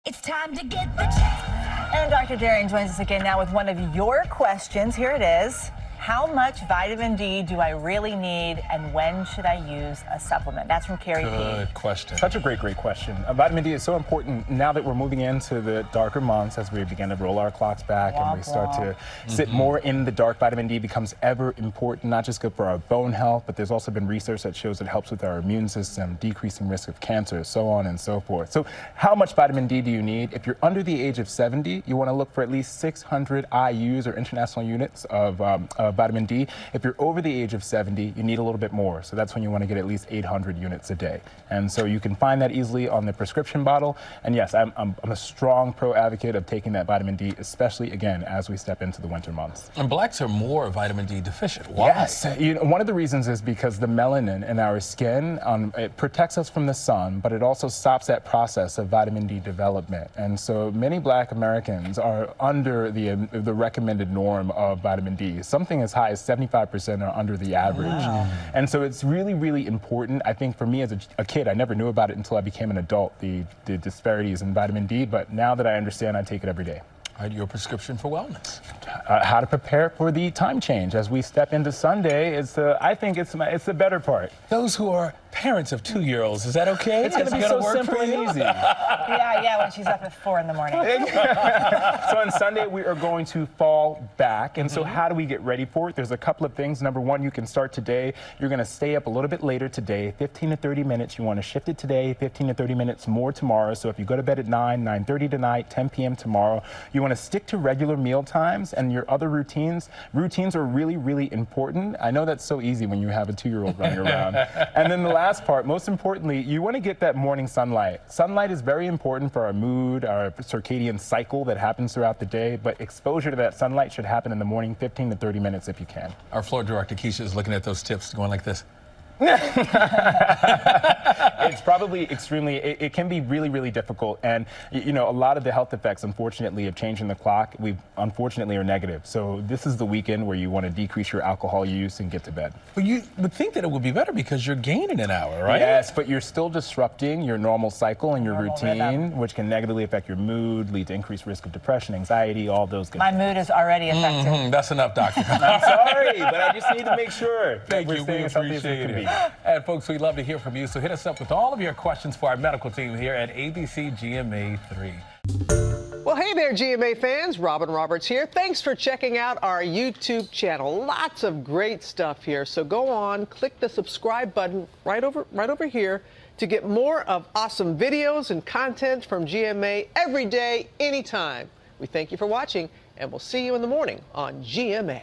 It's time to get the check. And Dr. Darien joins us again now with one of your questions. Here it is. How much vitamin D do I really need, and when should I use a supplement? That's from Carrie P. Good question. Such a great question. Vitamin D is so important now that we're moving into the darker months as we begin to roll our clocks back and we start to sit more in the dark. Vitamin D becomes ever important, not just good for our bone health, but there's also been research that shows it helps with our immune system, decreasing risk of cancer, so on and so forth. So how much vitamin D do you need? If you're under the age of 70, you want to look for at least 600 IUs or international units of vitamin D. If you're over the age of 70, you need a little bit more. So that's when you want to get at least 800 units a day. And so you can find that easily on the prescription bottle. And yes, I'm a strong pro advocate of taking that vitamin D, especially again as we step into the winter months. And blacks are more vitamin D deficient. Why? Yes, one of the reasons is because the melanin in our skin, it protects us from the sun, but it also stops that process of vitamin D development. And so many black Americans are under the recommended norm of vitamin D. Something as high as 75% are under the average. Wow. And so it's really, really important. I think for me as a kid, I never knew about it until I became an adult, the disparities in vitamin D, but now that I understand, I take it every day. All right, your prescription for wellness. How to prepare for the time change as we step into Sunday. I think it's the better part. Those who are parents of 2-year-olds, is that okay? It's going to be so simple and easy. Yeah, when she's up at 4 in the morning. So on Sunday, we are going to fall back. And so how do we get ready for it? There's a couple of things. Number one, you can start today. You're going to stay up a little bit later today, 15 to 30 minutes. You want to shift it today, 15 to 30 minutes more tomorrow. So if you go to bed at 9:30 tonight, 10 p.m. tomorrow, you want to stick to regular meal times and your other routines. Routines are really, really important. I know that's so easy when you have a 2-year-old running around. And then the last part, most importantly, you want to get that morning sunlight. Sunlight is very important for our mood, our circadian cycle that happens throughout the day, but exposure to that sunlight should happen in the morning, 15 to 30 minutes if you can. Our floor director, Keisha, is looking at those tips going like this. It's probably it can be really, really difficult. And, a lot of the health effects, unfortunately, of changing the clock, unfortunately are negative. So this is the weekend where you want to decrease your alcohol use and get to bed. But you would think that it would be better because you're gaining an hour, right? Yes, but you're still disrupting your normal cycle and your routine, rhythm, which can negatively affect your mood, lead to increased risk of depression, anxiety, all those good My things. mood is already affected. That's enough, doctor. I'm sorry, but I just need to make sure that we're you. staying We as healthy as we appreciate can it. be. And folks, we'd love to hear from you. So hit us up with all of your questions for our medical team here at ABC GMA 3. Well, hey there, GMA fans. Robin Roberts here. Thanks for checking out our YouTube channel. Lots of great stuff here. So go on, click the subscribe button right over here to get more of awesome videos and content from GMA every day, anytime. We thank you for watching, and we'll see you in the morning on GMA.